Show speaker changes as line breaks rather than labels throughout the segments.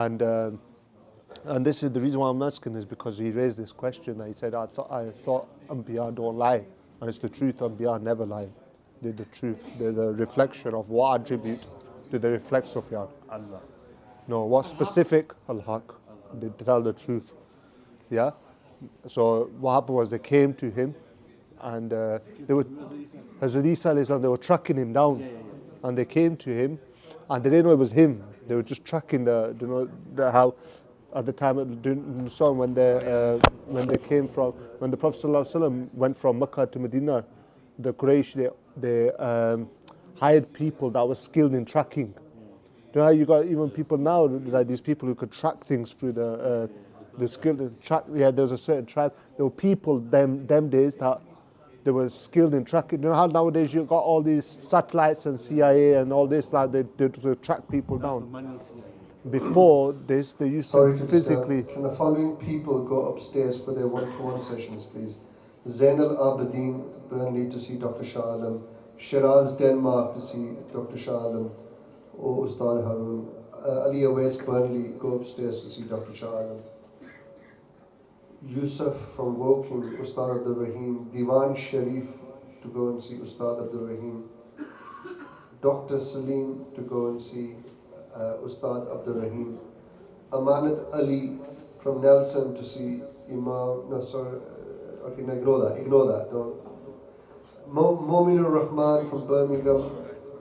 And this is the reason why I'm asking is because he raised this question that he said, I thought Anbiya don't lie. And it's the truth, Anbiya never lie. They're the truth. They're the reflection of what attribute did they reflect, Sufyan?
Allah.
No, what specific? Al-Haq. They tell the truth. Yeah? So what happened was they came to him and they were, Hazrat Isa, they were tracking him down. And they came to him and they didn't know it was him. They were just tracking how at the time in the song when they came from, when the Prophet ﷺ went from Mecca to Medina, the Quraysh, they hired people that were skilled in tracking. You know how you got even people now, like these people who could track things through the skilled in track. Yeah, there was a certain tribe. There were people them days that they were skilled in tracking. You know how nowadays you got all these satellites and CIA and all this, like they to track people down. Before this, they used to physically.
Can the following people go upstairs for their one-to-one sessions, please? Zainal Abidin, Burnley, to see Dr. Shah Alam. Shiraz, Denmark, to see Dr. Shah Alam. Or Ustad Harun. Ali Awais, Burnley, go upstairs to see Dr. Shah Alam. Yusuf from Woking, Ustad Abdul Rahim. Diwan Sharif, to go and see Ustad Abdul Rahim. Dr. Salim, to go and see Ustad Abdul Rahim. Amanat Ali from Nelson to see Imam. No, sorry. Okay, no, ignore that. Don't. Mominur Rahman from Birmingham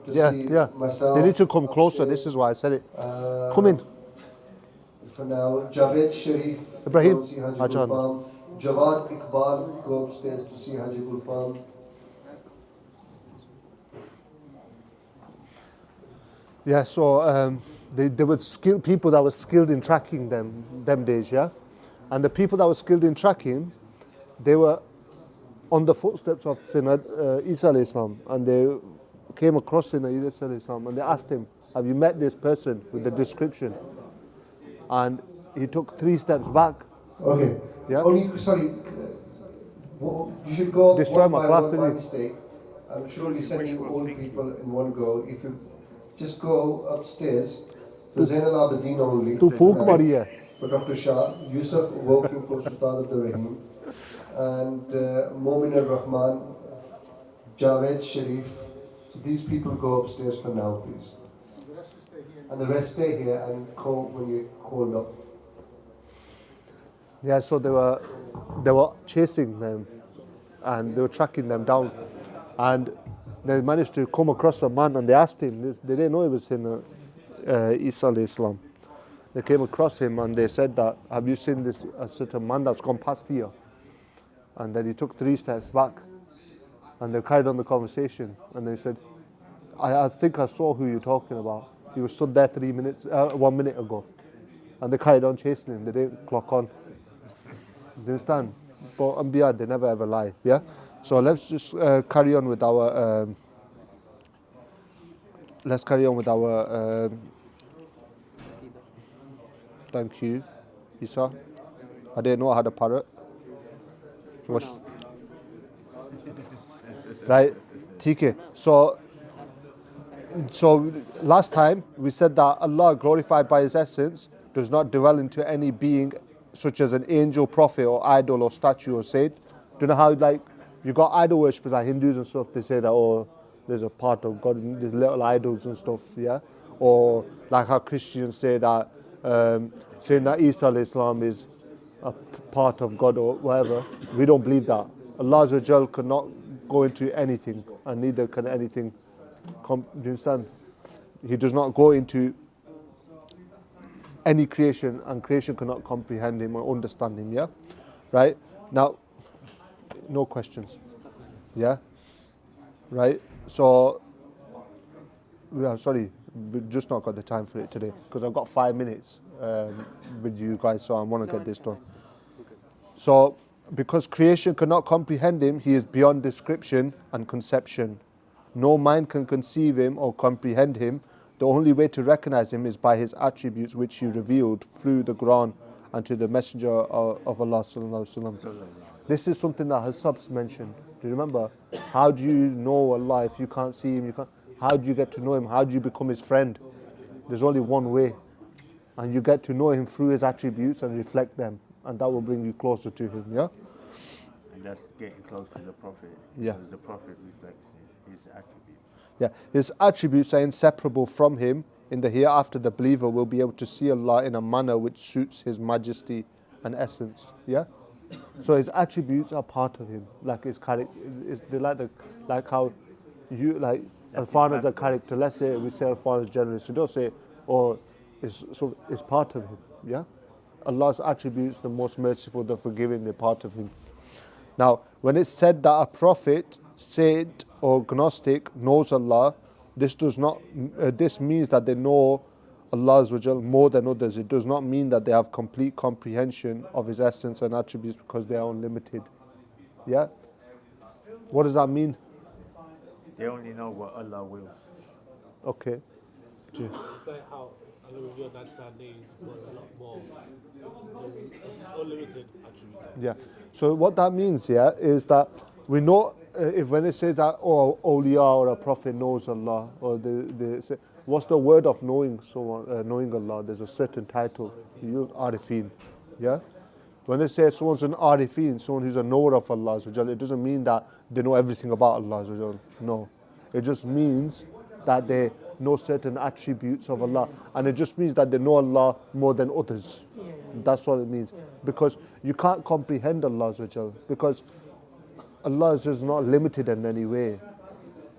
to see myself.
They need to come closer. This is why I said it. Come in.
For now, Javed Sharif,
Ibrahim,
go see Haji Gulfam. Jawad Iqbal, go upstairs to see Haji Gulfam.
Yeah, so they were skilled people that were skilled in tracking them days, yeah? And the people that were skilled in tracking, they were on the footsteps of Sayyidina Isa alayhi salam, and they came across Sayyidina Isa alayhi salam, and they asked him, have you met this person with the description? And he took 3 steps back.
Okay.
Yeah?
Sorry, you should go
destroy
one
my
by
class,
one by mistake. I'm sure we send you all people in one go. If you just go upstairs, the Zainal Abidin only. For Dr. Shah, Yusuf working for Sultan Abdul Rahim, and Momin al-Rahman, Javed Sharif. So these people go upstairs for now, please. And the rest stay here and call when you called up.
Yeah, so they were chasing them and they were tracking them down. And they managed to come across a man and they asked him, they didn't know it was in Isa alayhi salam. They came across him and they said that, have you seen this a certain man that's gone past here? And then he took 3 steps back and they carried on the conversation and they said, I think I saw who you're talking about. He was stood there 1 minute ago. And they carried on chasing him, they didn't clock on. Do you understand? But Anbiya, they never ever lie, yeah? So let's just carry on with our thank you, Isa. I didn't know I had a parrot. Right, TK. So last time we said that Allah, glorified by His essence, does not dwell into any being such as an angel, prophet, or idol, or statue, or saint. Do you know how, like, you got idol worshippers like Hindus and stuff, they say that, oh, there's a part of God, there's little idols and stuff, yeah? Or like how Christians say that, saying that Isa alayhi salam is a part of God or whatever. We don't believe that. Allah Azza wa Jal cannot go into anything, and neither can anything do you understand? He does not go into any creation, and creation cannot comprehend Him or understand Him, yeah? Right? Now, no questions. Yeah? Right? So, sorry, we just not got the time for it today, because I've got 5 minutes with you guys, so I want to get this done. So, because creation cannot comprehend Him, He is beyond description and conception. No mind can conceive Him or comprehend Him. The only way to recognize Him is by His attributes, which He revealed through the Quran and to the Messenger of Allah sallallahu alaihi wasallam. This is something that Hassab's mentioned. Do you remember? How do you know Allah if you can't see Him? How do you get to know Him? How do you become His friend? There's only one way, And you get to know him through his attributes and reflect them. And that will bring you closer to him, yeah?
And that's getting close to the Prophet.
Yeah.
Because the Prophet reflects his attributes.
Yeah, his attributes are inseparable from him. In the hereafter, the believer will be able to see Allah in a manner which suits his majesty and essence, yeah? So his attributes are part of him, like his character. They're like how you, like, Al-Fan is a character. Let's say we say Al-Fan is generous. You don't say, oh, it's part of him, yeah? Allah's attributes, the most merciful, the forgiving, they're part of him. Now, when it's said that a prophet, saint, or gnostic knows Allah, this means that they know Allah more than others. It does not mean that they have complete comprehension of His essence and attributes because they are unlimited. Yeah? What does that mean?
They only know what Allah wills.
Okay.
It's like how Allah revealed 99 names was a lot more. Unlimited attributes.
Yeah. So what that means, yeah, is that we know if when it says that awliya or a prophet knows Allah, or they say, what's the word of knowing someone, knowing Allah? There's a certain title, Arifin, yeah. When they say someone's an Arifin, someone who's a knower of Allah, it doesn't mean that they know everything about Allah. No, it just means that they know certain attributes of Allah, and it just means that they know Allah more than others. That's what it means, because you can't comprehend Allah, because Allah is just not limited in any way.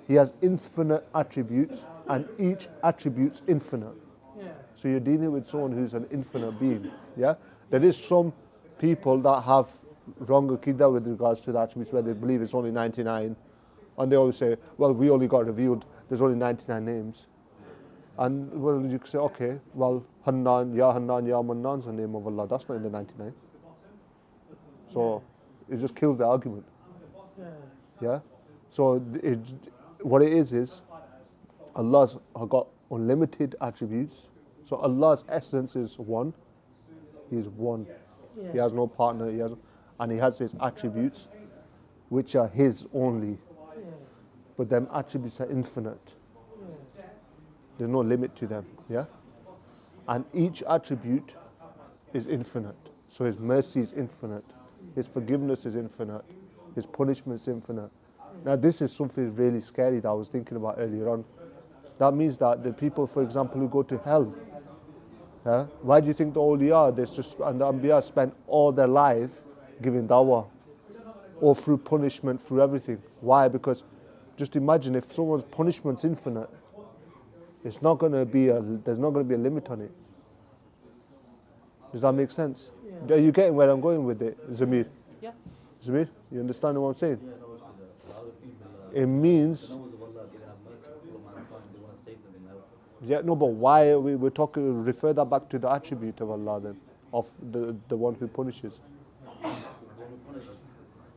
He has infinite attributes, and each attribute's infinite. So you're dealing with someone who's an infinite being. Yeah, there is some people that have wrong aqidah with regards to the attributes, where they believe it's only 99, and they always say, well, we only got revealed, there's only 99 names. And well, you can say, okay, well, Hannan, Ya Mannan's the name of Allah, that's not in the 99. So it just kills the argument. Yeah? So what it is Allah's got unlimited attributes. So Allah's essence is one. He is one. He has no partner. And He has His attributes, which are His only. But them attributes are infinite. There's no limit to them. Yeah? And each attribute is infinite. So His mercy is infinite. His forgiveness is infinite. His punishment is infinite. Now this is something really scary that I was thinking about earlier on. That means that the people, for example, who go to hell, why do you think the awliya and the anbiya spend all their life giving dawah, or through punishment, through everything? Why? Because just imagine if someone's punishment's infinite, there's not going to be a limit on it. Does that make sense? Are you getting where I'm going with it, Zamir?
Yeah.
Zamir, you understand what I'm saying? It means, yeah, no, but why we're talking? Refer that back to the attribute of Allah then, of the one who punishes.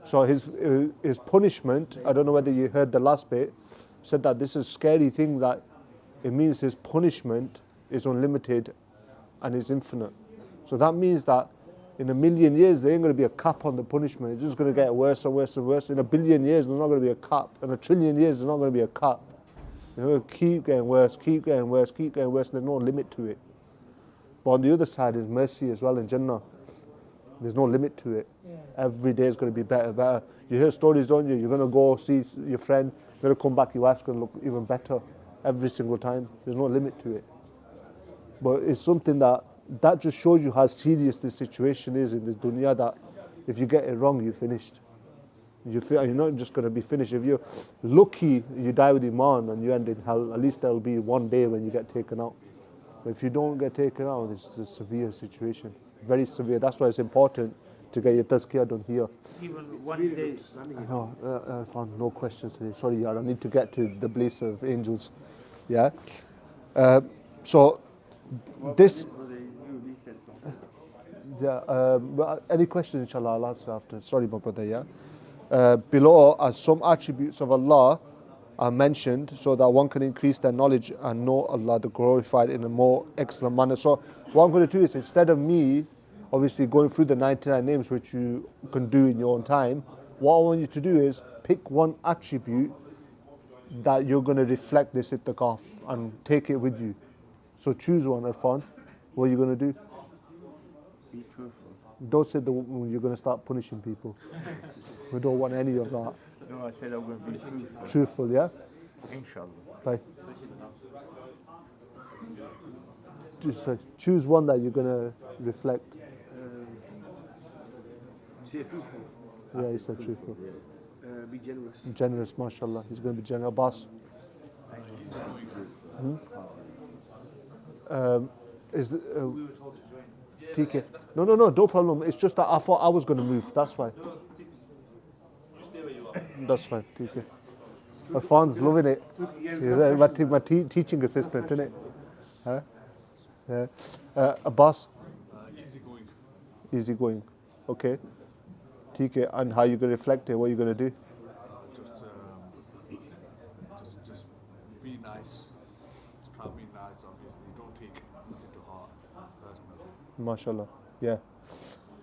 So his punishment, I don't know whether you heard the last bit, said that this is a scary thing, that it means His punishment is unlimited and is infinite. So that means that in 1,000,000 years there ain't going to be a cap on the punishment. It's just going to get worse and worse and worse. In 1,000,000,000 years there's not going to be a cap. In 1,000,000,000,000 years there's not going to be a cap. It's going to keep getting worse, keep getting worse, keep getting worse. There's no limit to it. But on the other side is mercy as well in Jannah. There's no limit to it. Every day is going to be better, better. You hear stories, don't you? You're going to go see your friend, you're going to come back, your wife's going to look even better every single time. There's no limit to it. But it's something that just shows you how serious this situation is in this dunya, that if you get it wrong, you're finished. You're not just going to be finished. If you're lucky, you die with Iman and you end in hell, at least there'll be one day when you get taken out. But if you don't get taken out, it's a severe situation. Very severe. That's why it's important to get your tazkiyah done here.
Even one day.
No, I found no questions today. Sorry, Yar, I need to get to the bliss of angels. Yeah. So this. Yeah. Well, any questions, inshallah, I'll answer after. Sorry, my brother. Yeah. Below are some attributes of Allah are mentioned, so that one can increase their knowledge and know Allah the glorified in a more excellent manner. So what I'm going to do is, instead of me obviously going through the 99 names, which you can do in your own time, what I want you to do is pick one attribute that you're going to reflect this ITIKAF and take it with you. So choose one, Irfan. What are you going to do?
Be truthful.
Don't say you're going to start punishing people. We don't want any of that.
No, I said I'm going to be truthful.
Truthful, yeah?
Inshallah.
Bye. Just choose one that you're going to reflect.
Say truthful.
Yeah, he said truthful.
Be generous.
Generous, mashallah. He's going to be generous. Abbas. Is TK? No, no problem. It's just that I thought I was going to move. That's why. That's fine, TK. Irfan's loving it. He's my teaching assistant, isn't it? Huh? Yeah. Abbas? Easy going. Okay. TK, and how you going to reflect it? What are you going to do?
Just be nice. Try to be nice, obviously. Don't take it to heart personally.
MashaAllah. Yeah.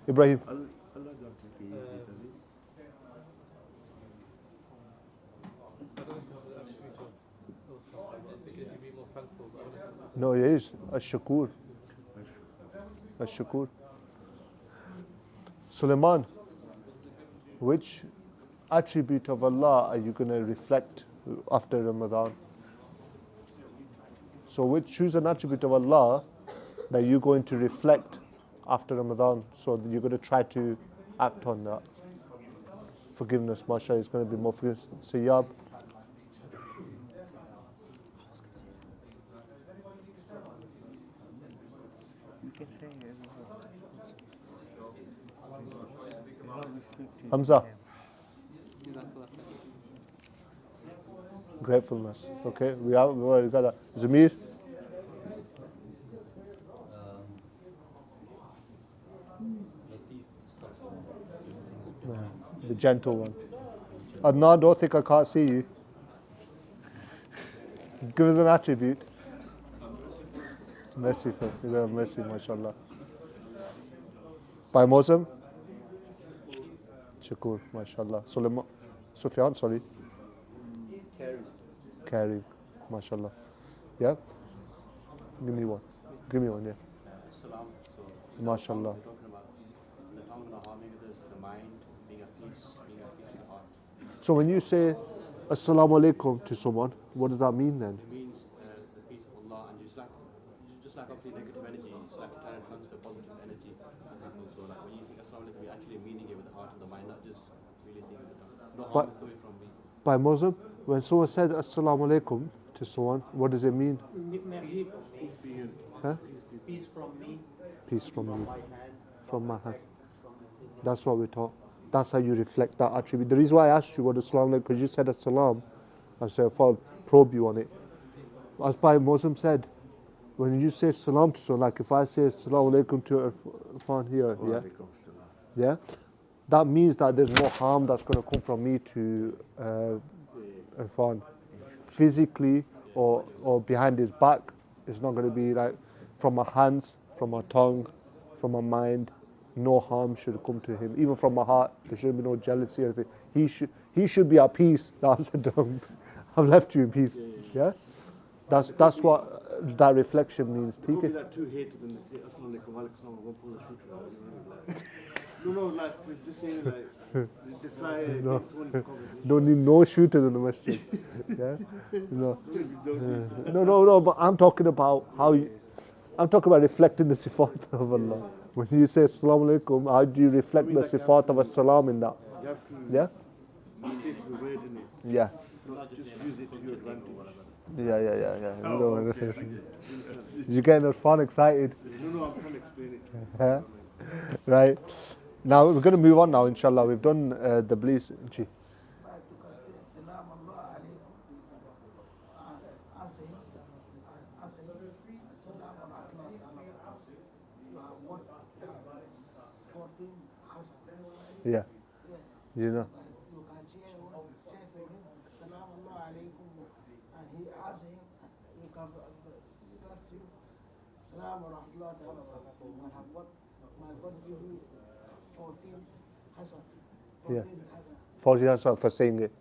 Ibrahim?
Allah don't think he is, does he?
I don't think that's true to those things. I think you should be more thankful. But I don't think
No, he is. Ash-Shakur. Ash-Shakur. Sulaiman, which attribute of Allah are you going to reflect after Ramadan? So choose an attribute of Allah that you're going to reflect after Ramadan. So that you're going to try to act on that. Forgiveness, mashallah, is going to be more forgiveness. Sayyab.
You can say it.
Hamza. Gratefulness. Okay, we already got that. Zamir. The gentle one. Adnan, don't think I can't see you. Give us an attribute. Merciful. You got mercy, mashallah. By Muslim? Shakur, mashallah. Sufyan, sorry. Caring, mashallah. Yeah? Give me one, yeah.
Salam. So,
Mashallah.
we're talking about the tongue not harming others, the mind being at peace in the heart.
So when you say Assalamu alaikum to someone, what does that mean then?
It means the peace of Allah, and just like obviously negative energy, it's like trying to transfer positive energy to people. So like when you think Assalamu alaikum, you're actually meaning it with the heart and the mind, not just really saying it with the tongue. No harm is coming from me.
By Muslim, when someone said Assalamu alaikum to someone, what does it mean? Huh?
Peace from me,
Peace from you,
my hand,
from my hand.
from the
That's what we taught. That's how you reflect that attribute. The reason why I asked you what Assalamu alaikum, because you said Assalam, I said, I'll probe you on it. As by Muslim said, when you say salam to someone, like if I say Assalamu alaikum to Irfan here, yeah, that means that there's no harm that's going to come from me to Irfan. Physically or behind his back, it's not going to be like from my hands, from my tongue, from my mind. No harm should come to him. Even from my heart, there shouldn't be no jealousy or anything. He should be at peace. That's a dumb. I've left you in peace. Yeah, that's what that reflection means.
Don't be like two haters and they say Assalamu alaikum, wa alaikum salam, one pull the shooter out. You know, like we're just saying like they try to
No.
get someone to conversation.
Don't need no shooters in the masjid. Yeah, no. But I'm talking about I'm talking about reflecting the sifat of Allah. When you say Assalamu alaikum, how do you reflect the sifat of Assalam in that?
You have to
Yeah,
stick to the word in it.
yeah,
Not just use it to your advantage.
yeah. No. You're getting Irfan excited.
No, I'm trying to explain it.
Yeah. Right. Now we're going to move on now, inshallah. We've done the bliss. Ji. Yeah. You know.
you can say to him, Assalamu alaikum, and he asks him, you can back to Assalamu rahmatullahi wa barakatuh. My God give you 14 hasan.
Yeah.
14 hasan.
40 hasan for saying it.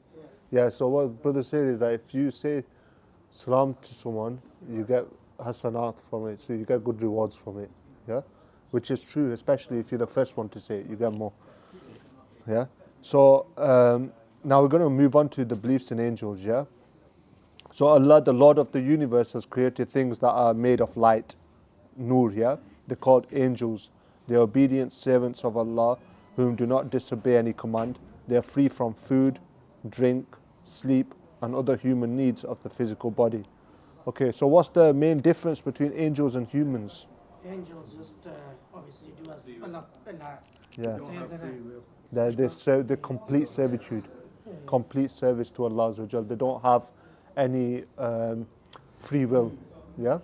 Yeah, so what brother said is that if you say salam to someone, you get hasanat from it, so you get good rewards from it. Yeah, which is true, especially if you're the first one to say it, you get more. Yeah. So now we're going to move on to the beliefs in angels. Yeah. So Allah, the Lord of the universe, has created things that are made of light, nur. Yeah. They're called angels. They are obedient servants of Allah, whom do not disobey any command. They are free from food, drink, sleep, and other human needs of the physical body. Okay, so what's the main difference between angels and humans?
Angels just obviously do as Allah
Yeah,
says in it.
they're complete servitude, complete service to Allah Azza wa Jal. They don't have any free will. Yeah.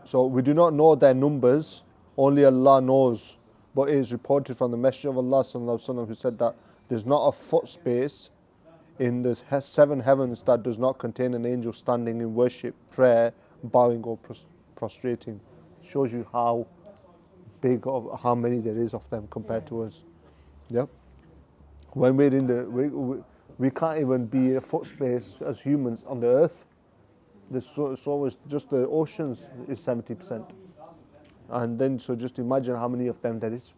So we do not know their numbers. Only Allah knows. But it is reported from the Messenger of Allah Sallallahu Alaihi Wasallam, who said that there's not a foot space in the seven heavens that does not contain an angel standing in worship, prayer, bowing or prostrating. Shows you how big of how many there is of them compared to us. Yep. When we're in the we can't even be a foot space as humans on the earth. There's so much, just the oceans is 70%. And then so just imagine how many of them there is.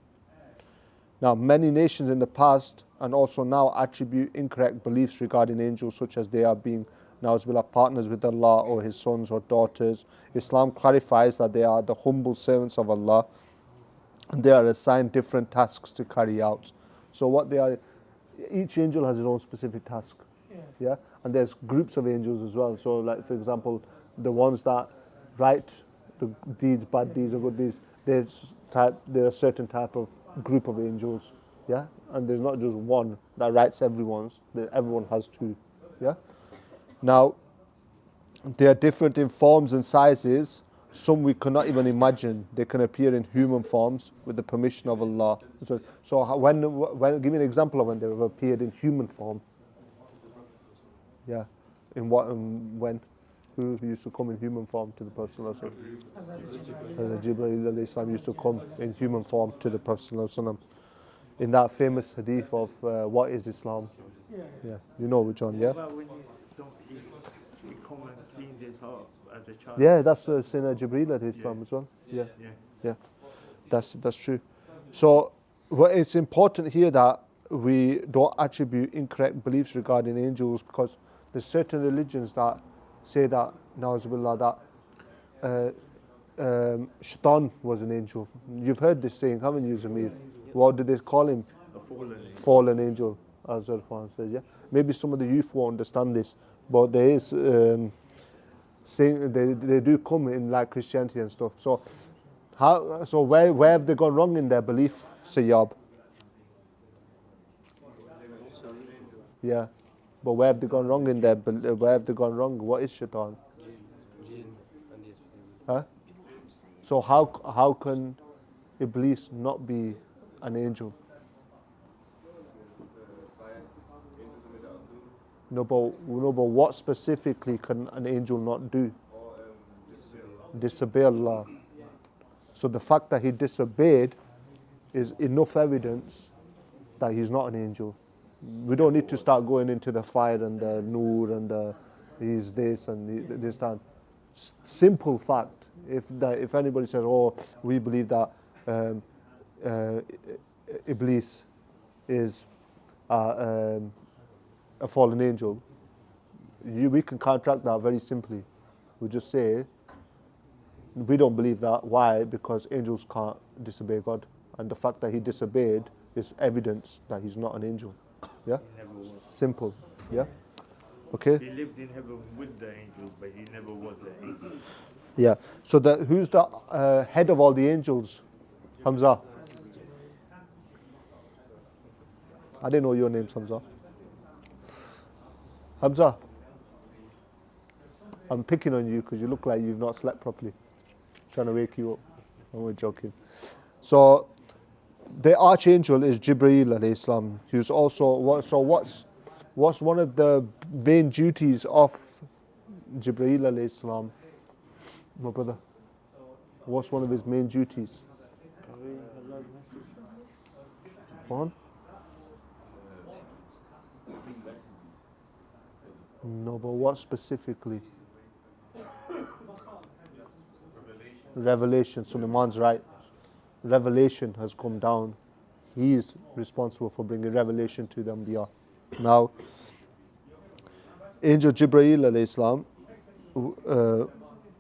Now, many nations in the past and also now attribute incorrect beliefs regarding angels, such as they are being na'uzubillah partners with Allah or His sons or daughters. Islam clarifies that they are the humble servants of Allah and they are assigned different tasks to carry out. So what they are, each angel has its own specific task. Yeah, and there's groups of angels as well. So like, for example, the ones that write the deeds, bad deeds or good deeds, they're a certain type of group of angels. Yeah, and there's not just one that writes everyone's. Everyone has two. Yeah. Now, they are different in forms and sizes. Some we cannot even imagine. They can appear in human forms with the permission of Allah. So when give me an example of when they have appeared in human form. Yeah, in what and when? Who used to come in human form to the Prophet ﷺ? Hazrat Jibreel alayhi salam used to come in human form to the Prophet ﷺ. In that famous hadith of what is Islam? Yeah, you know which one, yeah?
Well, when you don't eat, you come and clean this up as a child.
Yeah, that's Sayyidina Jibreel alayhi salam as well. Yeah, that's true. So it's important here that we don't attribute incorrect beliefs regarding angels, because there's certain religions that say that, na'uzubillah, that Shaitan was an angel. You've heard this saying, haven't you, Zamir? What did they call him?
A
Fallen angel, as Irfan says, yeah? Maybe some of the youth won't understand this, but there is, saying they do come in like Christianity and stuff. So where have they gone wrong in their belief, Sayyab? Yeah. But where have they gone wrong in their where have they gone wrong? What is Shaitan? Huh? So how can Iblis not be an angel? No, but what specifically can an angel not do? Disobey Allah. So the fact that he disobeyed is enough evidence that he's not an angel. We don't need to start going into the fire and the nur and he's this and this that. Simple fact. If anybody says, "Oh, we believe that Iblis is a fallen angel," we can counteract that very simply. We just say we don't believe that. Why? Because angels can't disobey God, and the fact that he disobeyed is evidence that he's not an angel. Yeah? Simple. Yeah? Okay?
He lived in heaven with the angels, but he never was an angel.
Yeah. So who's the head of all the angels? Hamza. I didn't know your name's Hamza. Hamza. I'm picking on you because you look like you've not slept properly. Trying to wake you up. I'm only joking. So the archangel is Jibreel alayhi salam, who's also what's one of the main duties of Jibreel alayhi salam, my brother? What's one of his main duties? Fine. No, but what specifically? Revelation. Suleiman's right. Revelation has come down. He is responsible for bringing revelation to the Anbiya. Now, Angel Jibreel alayhi salam,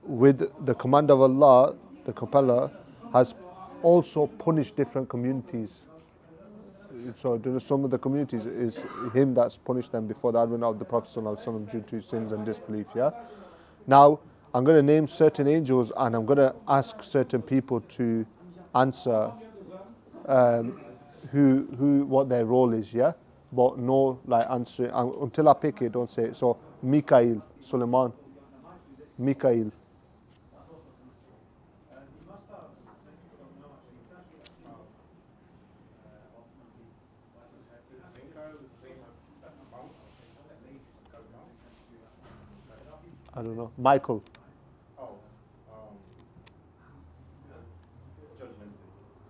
with the command of Allah, the compeller, has also punished different communities. So there are some of the communities is him that's punished them before the advent of the Prophet ﷺ due to sins and disbelief. Yeah. Now I'm going to name certain angels and I'm going to ask certain people to answer what their role is. Yeah. But no like answering until I pick it. Don't say it. So Mikael, Suleiman, Mikael. I don't know. Michael.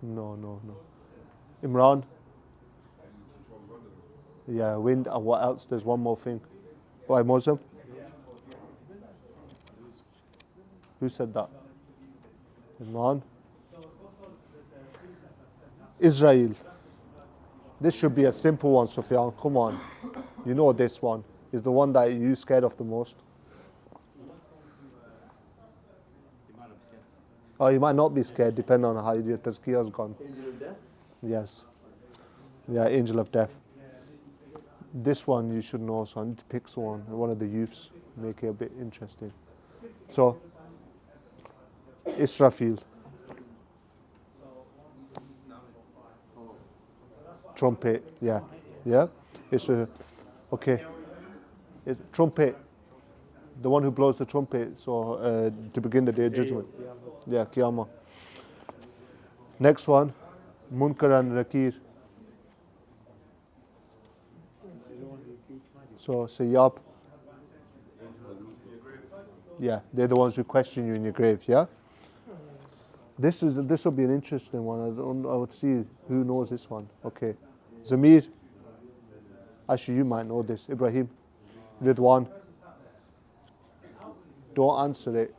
No. Imran. Yeah, wind and what else? There's one more thing. Why Muslim? Who said that? Imran. Israel. This should be a simple one, Sufyan. Come on. You know this one. Is the one that you scared of the most. Oh, you might not be scared, depending on how your tazkiyah has gone.
Angel of death?
Yes. Yeah, angel of death. This one you should know, so I need to pick one of the youths, make it a bit interesting. So, Israfil. Trumpet, yeah. It's okay. It's trumpet. The one who blows the trumpet, so to begin the day of judgment. Yeah, Qiyamah. Next one, Munkar and Nakir. So Sayyab. Yeah, they're the ones who question you in your grave, yeah? This will be an interesting one. I would see who knows this one. Okay. Zamir. Actually, you might know this. Ibrahim. Ridwan. Don't answer it.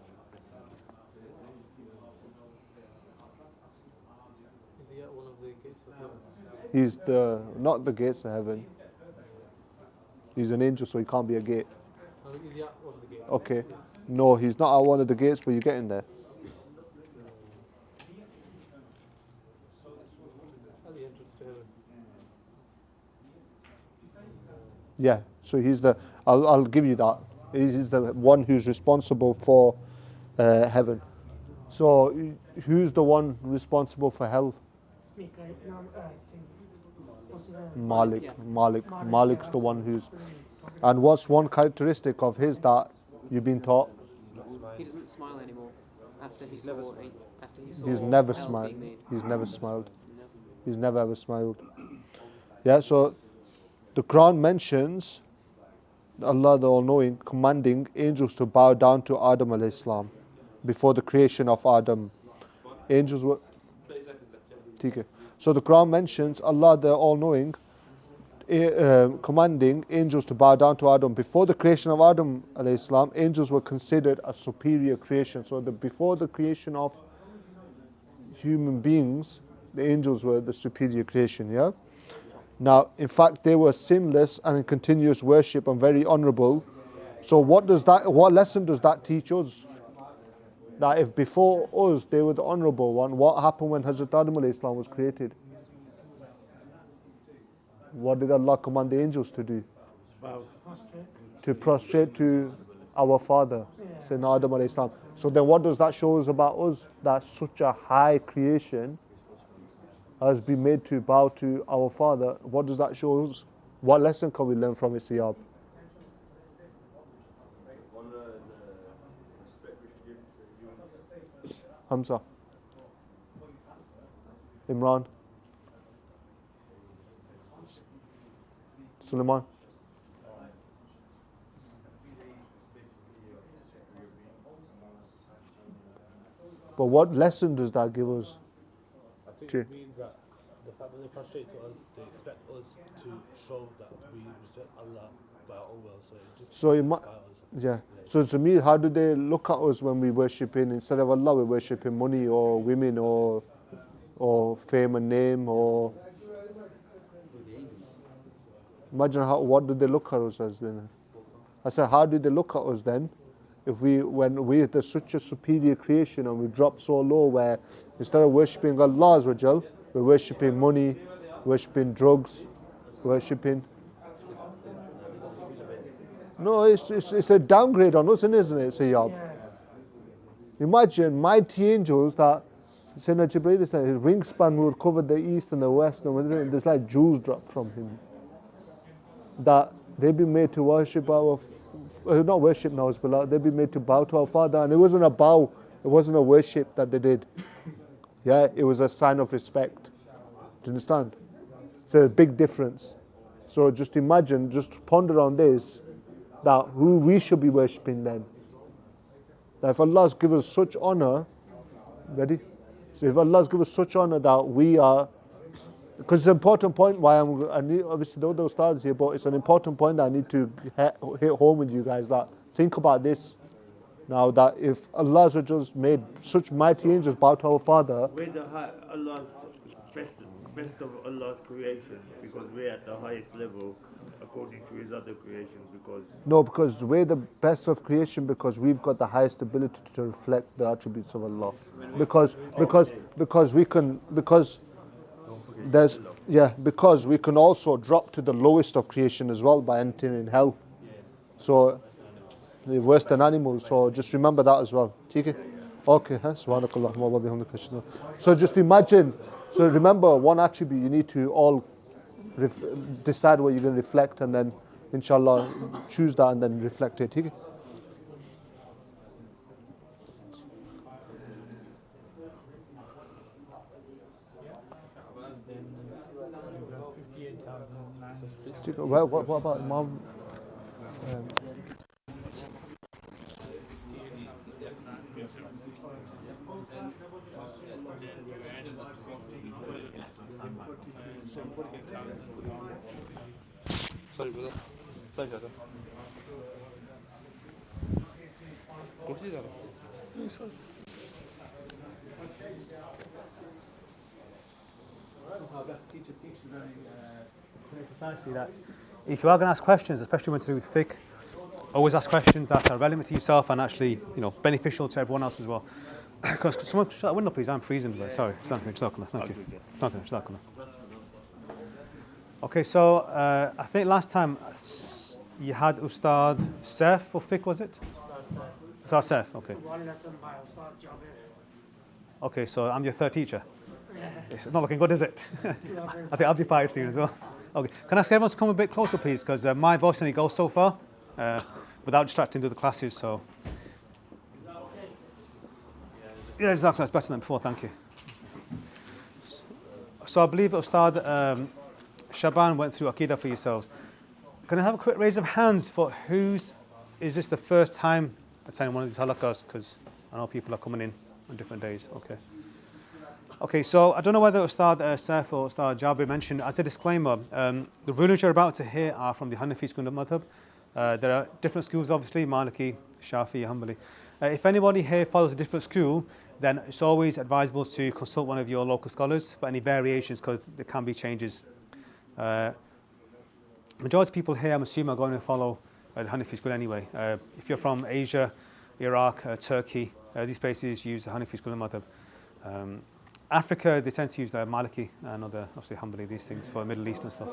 Is he at one of the gates of heaven?
He's not the gates of heaven. He's an angel, so he can't be a gate.
Is he at one of the gates?
Okay. No, he's not at one of the gates, but you're getting there.
At the entrance to heaven.
Yeah, so he's I'll give you that. He's the one who's responsible for heaven. So who's the one responsible for hell? Malik. Malik's the one who's... And what's one characteristic of his that you've been taught?
He doesn't smile anymore after he saw
He's never
hell
smiled.
being made.
He's never smiled. He's never ever smiled. Yeah, so the Quran mentions Allah the All-Knowing commanding angels to bow down to Adam alayhi salam before the creation of Adam. Angels were... Okay. So the Quran mentions Allah the All-Knowing commanding angels to bow down to Adam. Before the creation of Adam alayhi salam, angels were considered a superior creation. So before the creation of human beings, the angels were the superior creation, yeah? Now, in fact, they were sinless and in continuous worship and very honourable. So what lesson does that teach us? That if before us they were the honourable one, what happened when Hazrat Adam alayhi salam was created? What did Allah command the angels to do? To prostrate to our father, Sayyidina Adam alayhi salam. So then what does that show us about us? That such a high creation has been made to bow to our father. What does that show us? What lesson can we learn from it, Siyab? Hamza. Imran. Suleiman. But what lesson does that give us?
I think it means that the fact that they prostrate to us, they expect us to show that we respect Allah over, so it just
So yeah. So Zamir, how do they look at us when we worshipping instead of Allah? We're worshipping money or women or fame and name or. Imagine what do they look at us as then? I said, how do they look at us then? When we're such a superior creation and we drop so low where instead of worshipping Allah Azza, we're worshipping money, worshipping drugs, worshipping. No, it's a downgrade on us, isn't it, Sayyab? Imagine mighty angels that Sayyidina Jibreel said his wingspan would cover the east and the west, and there's like jewels dropped from him. That they've been made to worship not worship now, but they've been made to bow to our Father, and it wasn't a bow, it wasn't a worship that they did. Yeah, it was a sign of respect. Do you understand? It's a big difference. So just imagine, just ponder on this, that who we should be worshipping then. That if Allah's given us such honor, ready? So if Allah's given us such honor that we are, because it's an important point why I need, obviously the other stars here, but it's an important point that I need to hit home with you guys, that think about this. Now that if Allah has made such mighty angels bow to our Father.
We're Allah's best of Allah's creation, because we're at the highest level according to his other creations,
because we're the best of creation because we've got the highest ability to reflect the attributes of Allah. Because we can also drop to the lowest of creation as well by entering in hell. So they're worse than animals, so just remember that as well. Okay? So just imagine, so remember one attribute, you need to all decide what you're going to reflect, and then inshallah choose that and then reflect it. Okay? Well, what about Imam?
Sorry, brother. Sorry, brother.
Our best teacher teaches very precisely that if you are going to ask questions, especially when to do with fiqh, always ask questions that are relevant to yourself and actually, beneficial to everyone else as well. Because someone shut that window, please. I'm freezing. Sorry. Thank you. Okay, so I think last time you had Ustad Saif for fiqh, was it? Ustad Saif, okay.
One lesson by Ustad Jabir.
Okay, so I'm your third teacher. It's not looking good, is it? I think I'll be fired soon as well. Okay, can I ask everyone to come a bit closer, please? Because my voice only goes so far without distracting to the classes. So, yeah, exactly. That's better than before. Thank you. So I believe Ustad Shaban went through Aqidah for yourselves. Can I have a quick raise of hands for is this the first time attending one of these halaqahs? Because I know people are coming in on different days. Okay, so I don't know whether Ustad Saif or Ustad Jabir mentioned, as a disclaimer, the rulings you're about to hear are from the Hanafi school of madhab. There are different schools, obviously, Maliki, Shafi, Hanbali. If anybody here follows a different school, then it's always advisable to consult one of your local scholars for any variations, because there can be changes. Majority of people here, I'm assuming, are going to follow the Hanafi school anyway. If you're from Asia, Iraq, Turkey, these places use the Hanafi school of madhab. Africa, they tend to use the Maliki and other, obviously, Hanbali, these things for Middle East and stuff.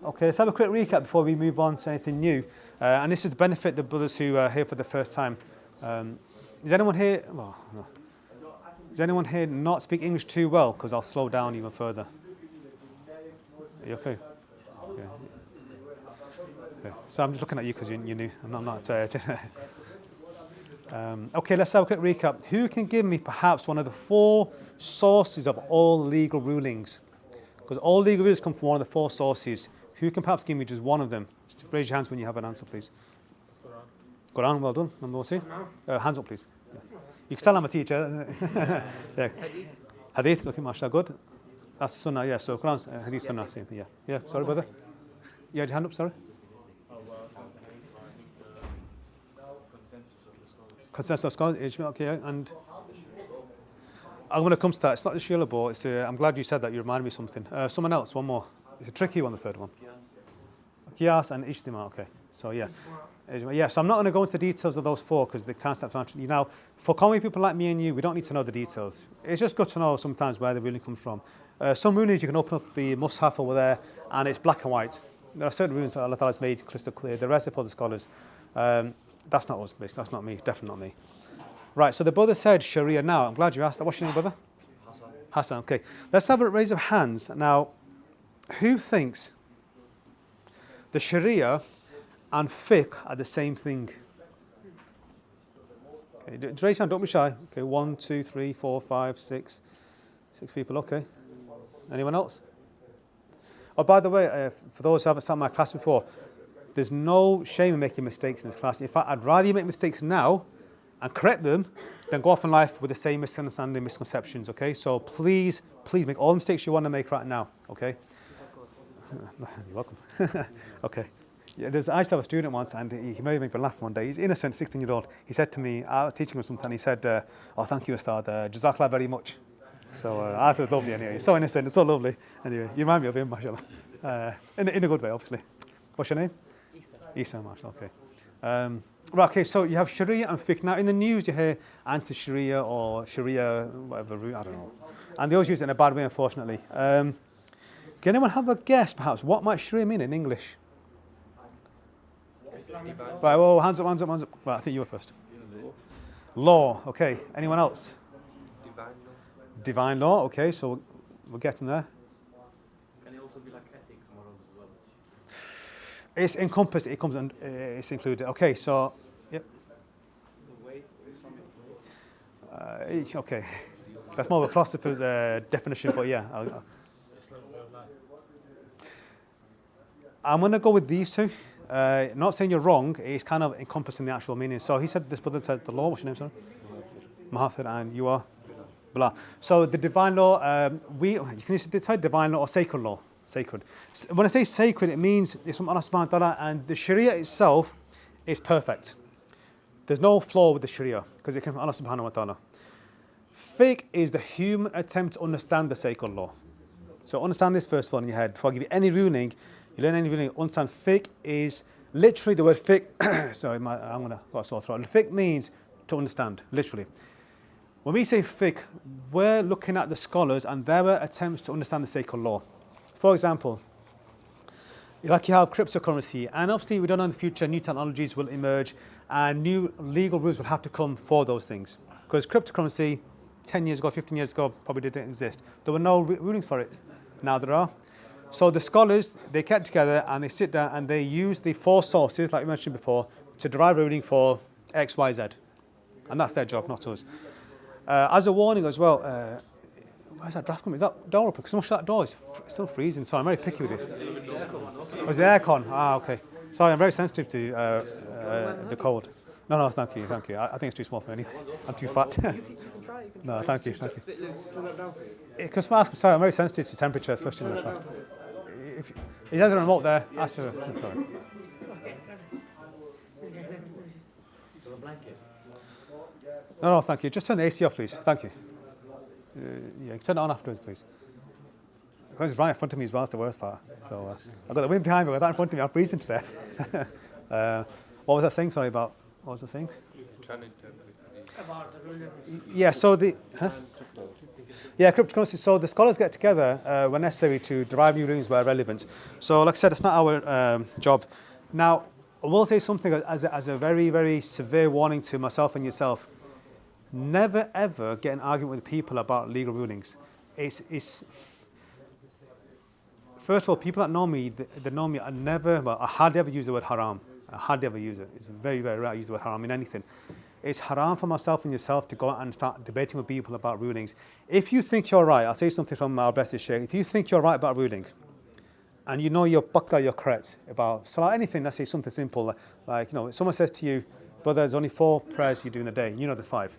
Okay, let's have a quick recap before we move on to anything new. And this is to benefit the brothers who are here for the first time. Is anyone here? Well, no. Does anyone here not speak English too well? Because I'll slow down even further. Are you okay? Yeah. Okay. So I'm just looking at you because you're new. I'm not. Okay, let's have a quick recap. Who can give me perhaps one of the 4 sources of all legal rulings? Because all legal rulings come from one of the 4 sources. Who can perhaps give me just one of them? Just raise your hands when you have an answer, please. Quran, well done. Number 2. Hands up, please. Yeah. You can tell I'm a teacher. Yeah. Hadith, okay, mashallah, good. That's Sunnah, yeah. So Quran, Hadith, Sunnah, same. Yeah. Yeah, sorry, brother. You had your hand up, sorry? consensus of scholars, ijma, okay, and I'm going to come to that. It's not the Sharia law. It's I'm glad you said that. You reminded me of something. Someone else, one more. It's a tricky one, the third one. Qiyas and ijtima, okay. So yeah. Yeah, so I'm not going to go into the details of those four because they can't stop answering. You know, for common people like me and you, we don't need to know the details. It's just good to know sometimes where the ruling comes from. Some rulings you can open up the Mus'haf over there and it's black and white. There are certain rulings that Allah Ta'ala has made crystal clear. The rest are for the scholars. That's not us, basically. That's not me. Definitely not me. Right, so the brother said Sharia now. I'm glad you asked that. What's your name, brother? Hassan, okay. Let's have a raise of hands. Now, who thinks the Sharia and fiqh are the same thing? Okay, raise your hand, don't be shy. Okay, 1, 2, 3, 4, 5, 6. 6 people, okay. Anyone else? Oh, by the way, for those who haven't sat in my class before, there's no shame in making mistakes in this class. In fact, I'd rather you make mistakes now and correct them than go off in life with the same misunderstanding, misconceptions, okay? So please make all the mistakes you want to make right now, okay? You're welcome. Okay. Yeah, I used to have a student once, and he made me laugh one day. He's innocent, 16-year-old. He said to me, I was teaching him something, and he said, oh, thank you, Ustad, Jazakallah very much. So I thought it was lovely anyway. He's so innocent, it's so lovely. Anyway, you remind me of him, mashallah. In a good way, obviously. What's your name? Isa, mashallah, okay. Right, okay, so you have Sharia and fiqh. Now, in the news, you hear anti-Sharia or Sharia, whatever, I don't know. And they always use it in a bad way, unfortunately. Can anyone have a guess, perhaps? What might Sharia mean in English? Right, well, hands up. Right, I think you were first. Law, okay. Anyone else? Divine law, okay, so we're getting there.
Can it also be like ethics, morals as well?
It's encompassed, it's included. Okay, so, yep.
The way,
Okay, that's more of a philosopher's definition, but yeah. I'm going to go with these two. Not saying you're wrong, it's kind of encompassing the actual meaning. So he said, this brother said the law, what's your name, sorry? Mahafir, and you are? Blah. So the divine law, you can decide divine law or sacred law. Sacred. When I say sacred, it means it's from Allah subhanahu wa ta'ala, and the Sharia itself is perfect. There's no flaw with the Sharia because it comes from Allah subhanahu wa ta'ala. Fiqh is the human attempt to understand the sacred law. So understand this first of all in your head. Before I give you any ruling, you learn any ruling, understand fiqh is literally the word fiqh. Sorry, I'm going to got a sore throat. Fiqh means to understand, literally. When we say fiqh, we're looking at the scholars and their attempts to understand the sacred law. For example, like you have cryptocurrency, and obviously we don't know in the future new technologies will emerge and new legal rules will have to come for those things. Because cryptocurrency, 10 years ago, 15 years ago, probably didn't exist. There were no rulings for it. Now there are. So the scholars, they get together and they sit down and they use the 4 sources, like we mentioned before, to derive a ruling for X, Y, Z. And that's their job, not us. As a warning as well, where's that draft coming? Is that door open? Because someone shut that door. It's still freezing. Sorry, I'm very picky with it. Oh, it's the aircon. Ah, okay. Sorry, I'm very sensitive to the cold. No, thank you. I think it's too small for me. I'm too fat. No, thank you. Because sorry, I'm very sensitive to temperature, especially in the fat. If he has a remote there, ask her. Sorry. No, thank you. Just turn the AC off, please. Thank you. Yeah, turn it on afterwards, please. It's right in front of me as well, that's the worst part. So I've got the wind behind me, I've got that in front of me, I'm freezing to death. What was that thing, sorry, about? What was the thing? Yeah, so cryptocurrency. So the scholars get together when necessary to derive new rulings where relevant. So like I said, it's not our job. Now, I will say something as a very, very severe warning to myself and yourself. Never ever get an argument with people about legal rulings. It's first of all, people that know me, they know me. I hardly ever use the word haram. I hardly ever use it. It's very, very rare I use the word haram in anything. It's haram for myself and yourself to go out and start debating with people about rulings. If you think you're right, I'll say something from our blessed Shaykh. If you think you're right about a ruling, and you know you're correct about salah, anything, let's say something simple, like someone says to you, brother, there's only 4 prayers you do in a day. You know the 5.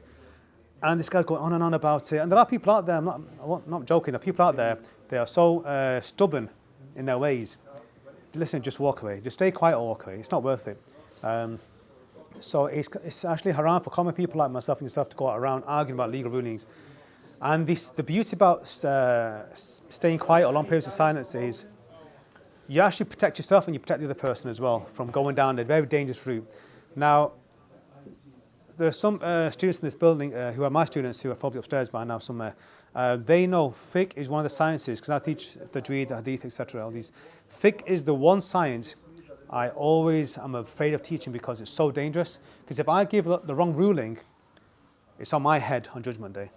And this guy's going on and on about it. And there are people out there, I'm not joking, there are people out there, they are so stubborn in their ways. Listen, just walk away. Just stay quiet or walk away. It's not worth it. So it's actually haram for common people like myself and yourself to go around arguing about legal rulings. And the beauty about staying quiet or long periods of silence is you actually protect yourself and you protect the other person as well from going down a very dangerous route. Now, there are some students in this building who are my students who are probably upstairs by now somewhere. They know fiqh is one of the sciences, because I teach tajweed, hadith, etc. All these. Fiqh is the one science I always am afraid of teaching because it's so dangerous. Because if I give the wrong ruling, it's on my head on Judgment Day.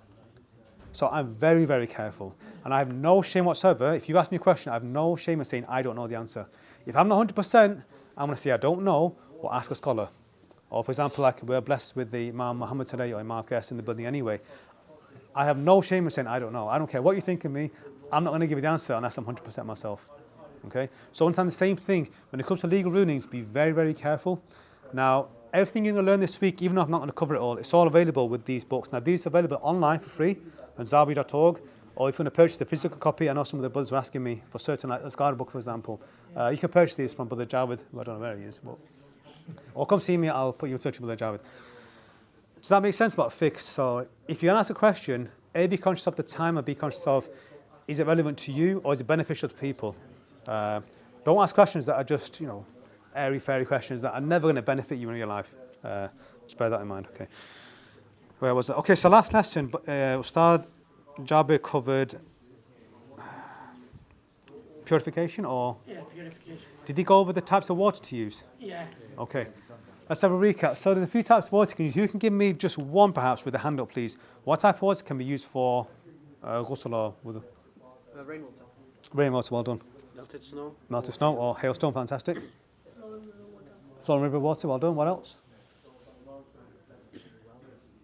So I'm very, very careful. And I have no shame whatsoever. If you ask me a question, I have no shame in saying I don't know the answer. If I'm not 100%, I'm going to say I don't know or ask a scholar. Or for example, like we're blessed with the Imam Muhammad today or Imam Qais in the building anyway. I have no shame in saying I don't know. I don't care what you think of me. I'm not going to give you the answer unless I'm 100% myself. Okay? So understand the same thing. When it comes to legal rulings, be very, very careful. Now, everything you're going to learn this week, even though I'm not going to cover it all, it's all available with these books. Now, these are available online for free on zawiyah.org, or if you want to purchase the physical copy, I know some of the brothers were asking me for certain, like the Scar book, for example. You can purchase these from Brother Javed, who I don't know where he is, but or come see me, I'll put you in touch with Brother Javed. Does that make sense about fiqh? So if you're going to ask a question, A, be conscious of the time, and be conscious of, is it relevant to you or is it beneficial to people? Don't ask questions that are just, airy-fairy questions that are never going to benefit you in your life. Just bear that in mind, okay. Where was that? Okay, so last lesson, Ustad Jabir covered purification or?
Yeah, purification.
Did he go over the types of water to use?
Yeah.
Okay, let's have a recap. So there's a few types of water you can use. You can give me just one perhaps with a hand up, please. What type of water can be used for ghusl or wudu?
Rainwater.
Rainwater, well done.
Melted snow.
Melted snow or hailstone, fantastic. Flowing river water, well done. What else?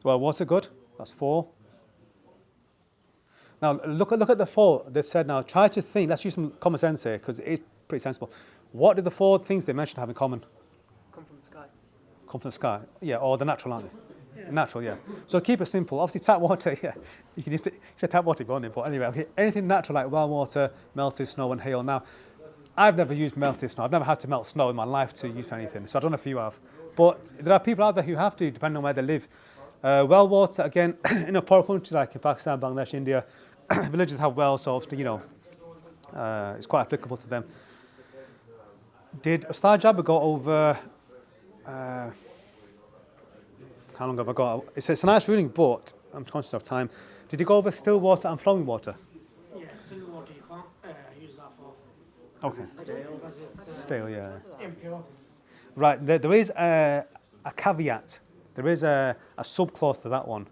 Well, water, good. That's 4. Now, look at the 4 they said. Now, try to think. Let's use some common sense here because it's pretty sensible. What did the 4 things they mentioned have in common?
Come from the sky.
Come from the sky. Yeah, or the natural, aren't they? Yeah. Natural, yeah. So keep it simple. Obviously, tap water, yeah. You can just say tap water if you want it, but anyway, okay. Anything natural like well water, melted snow, and hail. Now, I've never used melted snow. I've never had to melt snow in my life to use for anything. So I don't know if you have. But there are people out there who have to, depending on where they live. Well water, again, in a poor countries like in Pakistan, Bangladesh, India, villages have wells, so obviously, it's quite applicable to them. Did Ustad Jabir go over, how long have I got? It's a nice ruling, but I'm conscious of time. Did he go over still water and flowing water?
Yeah, still water you can't use that for.
Okay.
Because it's
Stale, yeah.
impure.
Right, there is a caveat. There is a subclause to that one.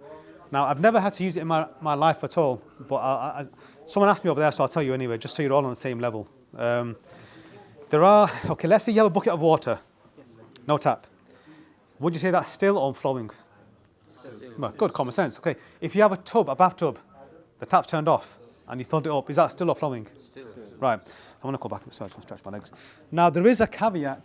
Now, I've never had to use it in my life at all, but someone asked me over there, so I'll tell you anyway, just so you're all on the same level. Okay, let's say you have a bucket of water, no tap. Would you say that's still or flowing?
Still.
Well, good, common sense. Okay, if you have a bathtub, the tap's turned off, and you filled it up, is that still or flowing?
Still.
Right, I want to go back, so I just want to stretch my legs. Now, there is a caveat,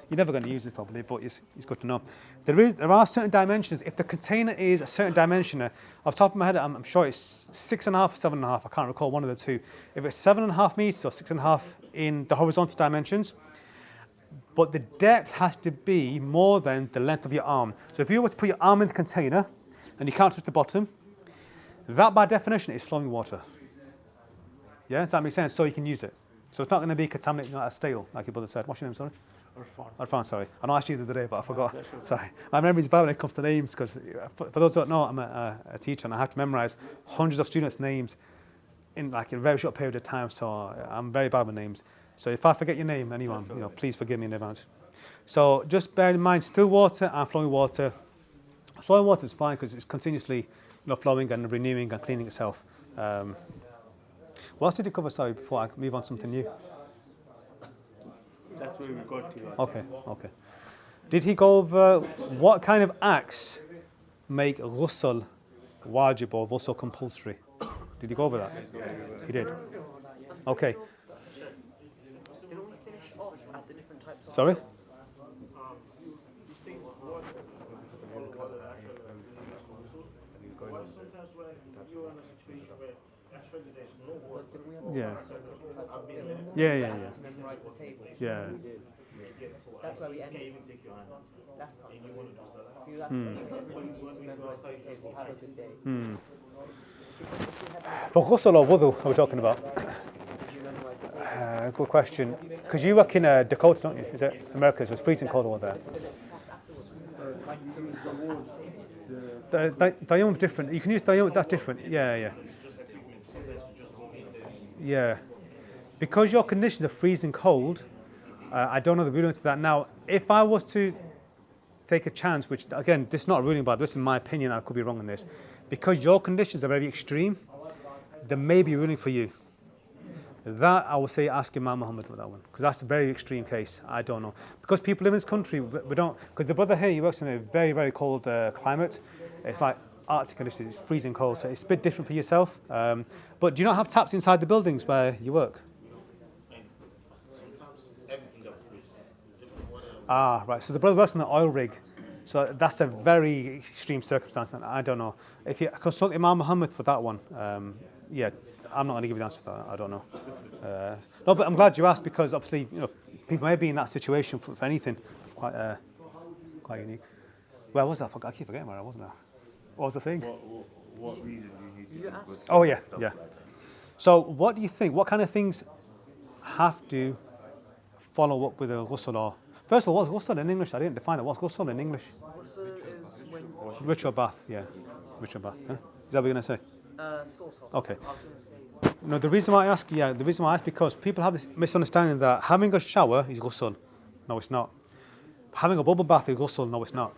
you're never going to use this probably, but it's good to know. There are certain dimensions. If the container is a certain dimension, off the top of my head, I'm sure it's 6.5, 7.5. I can't recall one of the two. If it's 7.5 meters or 6.5 in the horizontal dimensions, but the depth has to be more than the length of your arm. So if you were to put your arm in the container and you can't touch the bottom, that by definition is flowing water. Yeah, does that make sense? So you can use it. So it's not going to be contaminated, stale, like your brother said. What's your name, sorry? Arfan, sorry. I know I asked you the other day, but I forgot. Sorry. My memory's bad when it comes to names, because for those who don't know, I'm a teacher and I have to memorize hundreds of students' names in a very short period of time, so I'm very bad with names. So if I forget your name, anyone, please forgive me in advance. So just bear in mind, still water and flowing water. Flowing water is fine because it's continuously flowing and renewing and cleaning itself. What else did you cover, sorry, before I move on to something new?
That's where we got to.
Okay. Did he go over what kind of acts make ghusl wajib or ghusl compulsory? Did he go over that? He did. Okay.
Didn't we finish off at the different types of...
Sorry?
Sometimes when you're in a situation where
Yeah. Yeah.
Memorize the table.
Yeah.
That's where we ended last time. You asked everybody used to memorize the table. Have a good day. Because if you had
For ghusl or wudu are we talking about?
you memorize the table.
Good question. Because you work in Dakota, don't you? Is it America? So it's freezing cold over there. Diume's different. You can use diume, that's different. Yeah. Yeah. Because your conditions are freezing cold, I don't know the ruling to that. Now, if I was to take a chance, which again, this is not a ruling, but this is my opinion, I could be wrong on this, because your conditions are very extreme, there may be a ruling for you. That I would say ask Imam Muhammad for that one, because that's a very extreme case. I don't know. Because people live in this country, we don't, because the brother here, he works in a very, very cold climate. It's like Arctic conditions, it's freezing cold, so it's a bit different for yourself. But do you not have taps inside the buildings where you work? Ah, right. So the brother works on the oil rig. So that's a very extreme circumstance, and I don't know. If you consult Imam Muhammad for that one, yeah, I'm not going to give you the answer to that. I don't know. No, but I'm glad you asked, because obviously, you know, people may be in that situation for anything. Quite unique. Where was that? I keep forgetting where I was now. What was I saying?
What reason do you need to do?
Oh yeah. So what do you think? What kind of things have to follow up with a ghusl? Or first of all, what's ghusl in English? I didn't define that. What's ghusl in English?
Ghusl is when
Ritual bath. Yeah, ritual bath. Huh? Is that what you're gonna say?
sort of.
Okay. No, the reason why I ask, because people have this misunderstanding that having a shower is ghusl. No, it's not. Having a bubble bath is ghusl. No, it's not.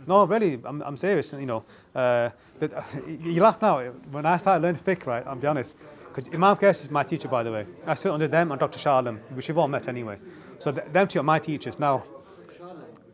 No, really, I'm serious. You know, you laugh now. When I started learning fiqh, right? I'll be honest. Because Imam Qais is my teacher, by the way. I sit under them and Dr. Shah, which you've all met anyway. So them two are my teachers now.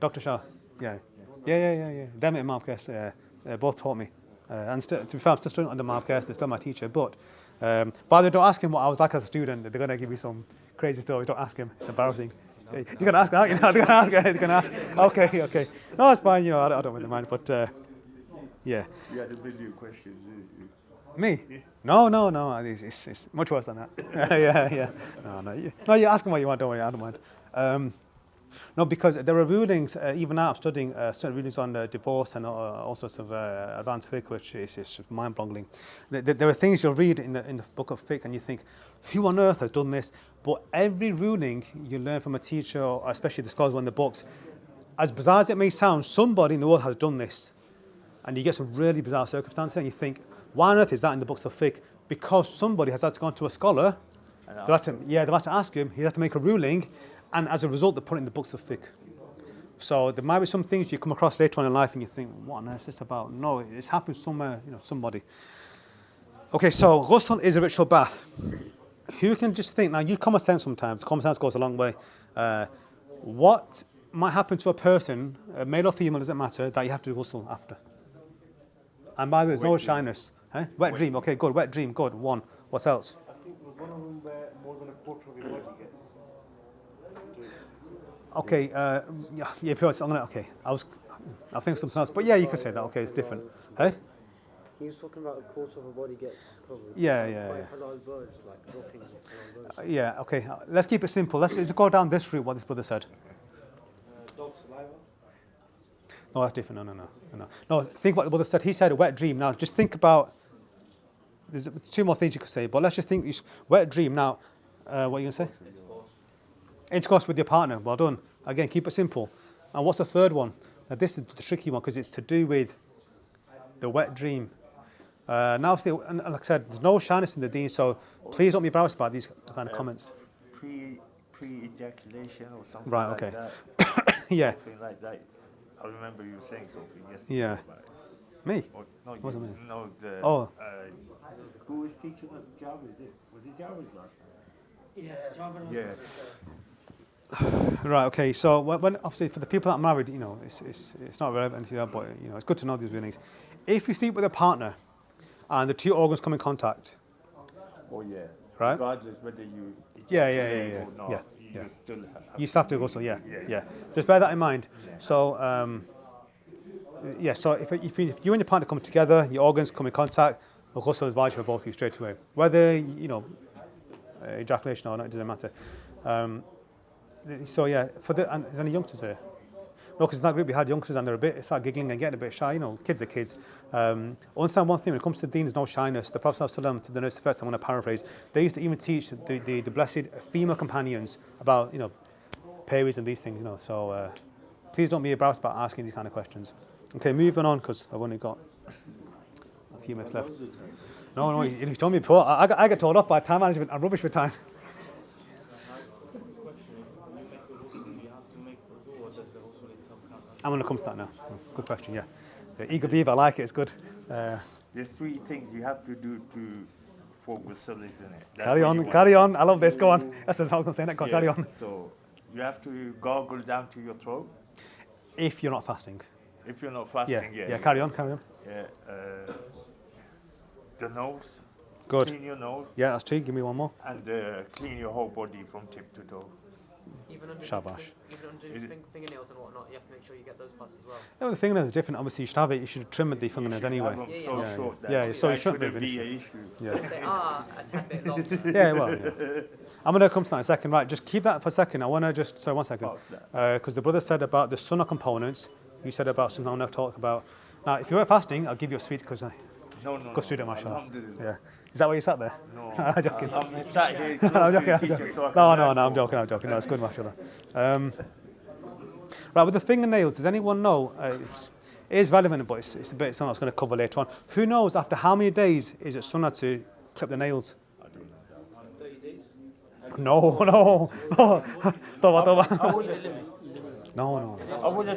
Dr. Shah, yeah. Them and Imam Qais, both taught me. And to be fair, I'm still studying under Imam Qais. They're still my teacher. But by the way, don't ask him what I was like as a student. They're going to give you some crazy story. Don't ask him. It's embarrassing. You're going to ask, aren't you? They're going to ask. Okay. No, it's fine. You know, I don't really mind. But yeah.
You had a million questions, didn't you?
Me? No. It's much worse than that. Yeah. No, you ask them what you want. Don't worry. I don't mind. No, because there are rulings. Even now, I'm studying certain rulings on divorce and all sorts of advanced fiqh, which is mind-boggling. There are things you'll read in the book of fiqh, and you think, who on earth has done this? But every ruling you learn from a teacher, or especially the scholars in the books, as bizarre as it may sound, somebody in the world has done this, and you get some really bizarre circumstances, and you think, why on earth is that in the books of fiqh? Because somebody has had to go to a scholar, they've had to ask him, he has to make a ruling, and as a result, they put it in the books of fiqh. So there might be some things you come across later on in life, and you think, what on earth is this about? No, it's happened somewhere, somebody. Okay, so ghusl is a ritual bath. Who can just think, now use common sense sometimes, common sense goes a long way. What might happen to a person, male or female, doesn't matter, that you have to do ghusl after? And by the way, there's no shyness. Wet dream, okay, good, wet dream, good, one. What else?
I think it was one of them where more than a quarter of your body gets.
Okay, I was thinking something else, but yeah, you could say that, okay, it's different. Hey?
He was talking about a quarter of a body gets covered.
Yeah.
Halal birds, like droppings of halal birds.
Yeah, okay, let's keep it simple. Let's just go down this route, what this brother said.
Dog saliva?
No, that's different. No, think what the brother said. He said a wet dream. Now, just think about, there's two more things you could say, but let's just think, wet dream. Now, what are you going to say? Intercourse with your partner. Well done. Again, keep it simple. And what's the third one? Now, this is the tricky one because it's to do with the wet dream. Now, like I said, there's no shyness in the deen, so please don't be embarrassed about these kind of comments.
Pre-ejaculation or something
right,
like
okay.
that.
Yeah.
Something like that. I remember you saying something yesterday.
Yeah.
Me?
Or,
no,
wasn't me.
No, who was teaching us Jarvis? Was it Jarvis last time?
Yeah, Jarvis.
Yeah.
Right. Okay. So when obviously for the people that are married, it's not relevant, but it's good to know these things. If you sleep with a partner, and the two organs come in contact.
Oh yeah.
Right.
Regardless whether you.
Yeah.
Or not,
Yeah.
You still
have to ghusl. Yeah. Just bear that in mind. So So if you and your partner come together, your organs come in contact, ghusl is wajib for both of you straight away. Whether, you know, ejaculation or not, it doesn't matter. So yeah, is there any youngsters there? No, because in that group we had youngsters and they're start giggling and getting a bit shy. You know, kids are kids. Understand one thing, when it comes to deen, there's no shyness. The Prophet ﷺ, to the nurse first, I'm going to paraphrase, they used to even teach the blessed female companions about, you know, periods and these things, you know. So please don't be embarrassed about asking these kind of questions. Okay, moving on, because I've only got a few minutes left. No, you told me before. I get told off by time management. I'm rubbish with time. I'm going to come to that now. Good question, yeah. Eager beaver, I like it, it's good.
There's 3 things you have to do for ghusl, isn't it?
Carry on. I love this, go on. That's what I was going to say, next. Carry on.
So you have to gargle down to your throat.
If you're not fasting.
If you're not fasting,
yeah. Carry on.
Yeah, the nose.
Good.
Clean your nose.
Yeah, that's 2. Give me one more.
And clean your whole body from tip to toe.
Even under
Shabash.
fingernails and whatnot, you have to make sure you get those parts as well.
Yeah, the fingernails are different. Obviously, you should trim the fingernails anyway. So you shouldn't be an issue. Yeah.
They are a tad bit long.
I'm going to come to that in a second. Right, just keep that for a second. I want to just, sorry, 1 second. Because the brother said about the sunnah components. You said about something I want to talk about. Now, if you were fasting, I'll give you a sweet because
No.
student, mashallah. Yeah. Is that why you sat there?
No.
I'm joking.
I'm sat here.
I'm joking. No, I'm joking. No, it's good, mashallah. Right, with the fingernails, does anyone know? It is relevant, but it's a bit something I was going to cover later on. Who knows after how many days is it sunnah to clip the nails?
30 days?
No. No.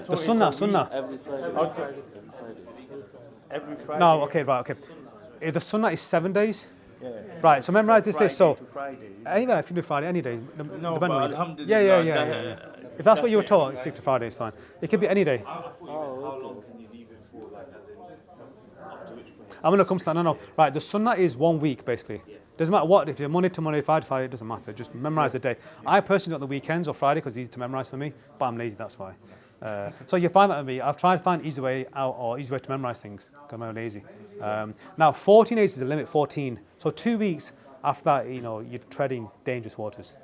The sunnah.
Every Friday.
No, okay. The sunnah is 7 days. Yeah. Right, so memorize this day. So, anyway, if you do Friday, any day.
No, but alhamdulillah.
Yeah. If that's what you were taught, stick to Friday, it's fine. It can be any day.
How long can you leave it for, like, as in, up to which point?
I'm going to come to that. No. Right, the sunnah is 1 week, basically. Doesn't matter what, if you're Monday to Monday, Friday to Friday, it doesn't matter. Just memorize the day. I personally do it on the weekends or Friday because it's easy to memorize for me, but I'm lazy, that's why. So you find that with me. I've tried to find easy way out or easy way to memorize things because I'm lazy. Now, 14 days is the limit, 14. So 2 weeks after that, you know, you're treading dangerous waters.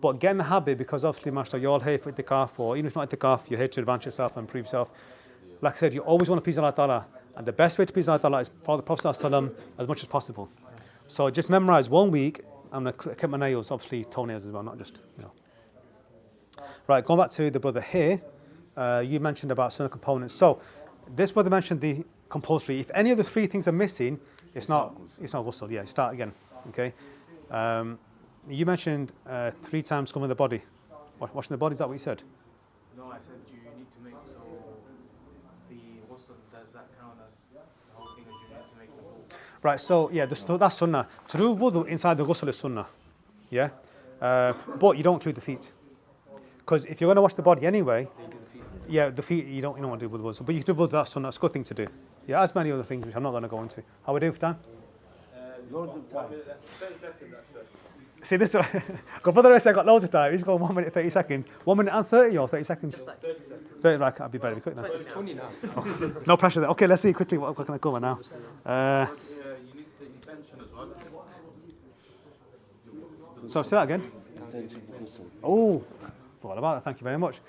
But get in the habit, because obviously, mashallah, you're all here for ITIKAF, or even if not ITIKAF, you're here to advance yourself and improve yourself. Like I said, you always want to please Allah Ta'ala. And the best way to please Allah Ta'ala is follow the Prophet ﷺ as much as possible. So just memorize 1 week. I'm going to clip my nails, obviously toenails as well, not just, you know. Right, going back to the brother here. You mentioned about sunnah components. So this brother mentioned the compulsory. If any of the 3 things are missing, it's not ghusl. Yeah, start again. Okay. You mentioned 3 times scrubbing the body. Washing the body, is that what you said?
No, I said you need to make, so the ghusl, does that count as the whole thing, or do you need to make the whole?
Right, so yeah, that's sunnah. To do wudu inside the ghusl is sunnah. Yeah? But you don't include the feet. Because if you're going to wash the body anyway, the feet, you don't want to do wudu. But you can do wudu, that's sunnah, it's a good thing to do. Yeah, as many other things which I'm not going to go into. How are we doing for time?
Loads of time.
30 seconds, actually.
See this, for the rest I got loads of time. He's going 1 minute 30 seconds. 1 minute and 30 or 30 seconds?
Just like 30 seconds.
30, right, I'll be better quick now.
It's 20 now.
No pressure there. Okay, let's see quickly what can I cover now.
You need the intention as well.
So say that again. Oh, forgot about that. Thank you very much.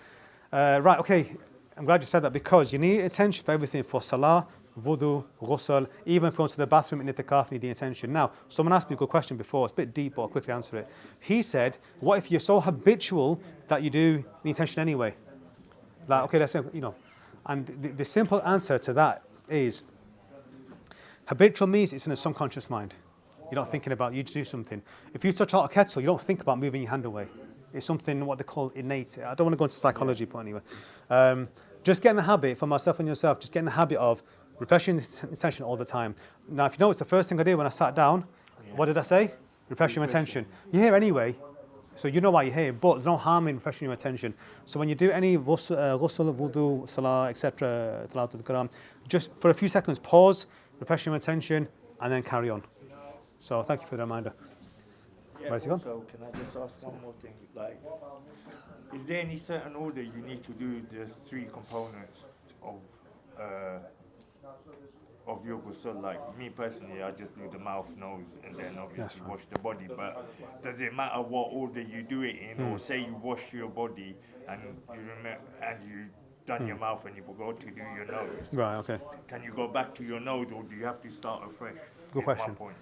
Right, okay. I'm glad you said that because you need attention for everything, for salah, wudu, ghusl, even if you go to the bathroom in ITIKAF, you need the attention. Now, someone asked me a good question before. It's a bit deep, but I'll quickly answer it. He said, what if you're so habitual that you do the intention anyway? Like, okay, let's say, you know. And the simple answer to that is, habitual means it's in a subconscious mind. You're not thinking about, you do something. If you touch out a kettle, you don't think about moving your hand away. It's something, what they call innate. I don't want to go into psychology, but anyway. Just get in the habit, for myself and yourself, just get in the habit of refreshing the attention all the time. Now, if you notice, the first thing I did when I sat down, what did I say? Refresh your attention. You're here anyway, so you know why you're here, but there's no harm in refreshing your attention. So when you do any ghusl, wudu, salah, etc., tilawat al-Quran, just for a few seconds, pause, refresh your attention, and then carry on. So thank you for the reminder.
Yeah, so can I just ask one more thing? Like, is there any certain order you need to do the 3 components of of your ghusl. Like me personally, I just do the mouth, nose, and then obviously wash the body. But does it matter what order you do it in, or say you wash your body and you remember and you done your mouth and you forgot to do your nose?
Right. Okay.
Can you go back to your nose, or do you have to start afresh?
Good question.
One point.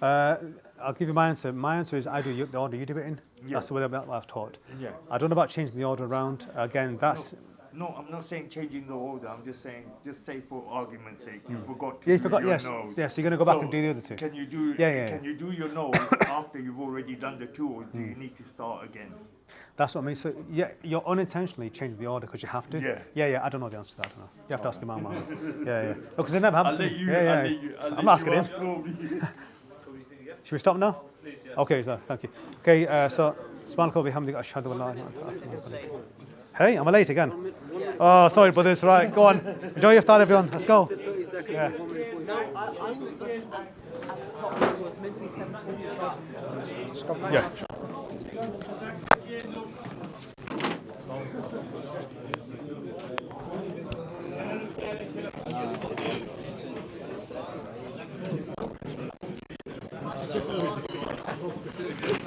I'll give you my answer. My answer is I do the order you do it in.
Yeah.
That's the way that I've taught.
Yeah.
I don't know about changing the order around. Again, that's...
No, I'm not saying changing the order. I'm just saying, just say for argument's sake, you forgot to
Yeah, you
do
forgot,
your
yes.
nose.
Yeah, so you're going to go back
So
and do the other two.
Can you do? Can you do your nose after you've already done the two, or do you need to start again?
That's what I mean. So yeah, you're unintentionally changing the order because you have to.
Yeah.
Yeah. I don't know the answer to that. I don't know. You have to ask your mum. Yeah. Because it never happened.
I'll let you.
I'm not asking him. Should we stop now?
Please, yeah.
Okay, so thank you. Okay, so subhanaka bihamdika ashhadu an la ilaha illa anta astaghfiruka wa atubu ilayk. Hey, am I late again? Oh, sorry, brothers. Right, go on. Enjoy your iftar, everyone. Let's go. Yeah.
No, I was going to ask it was meant to be 7:45.
Yeah.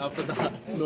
After that, no,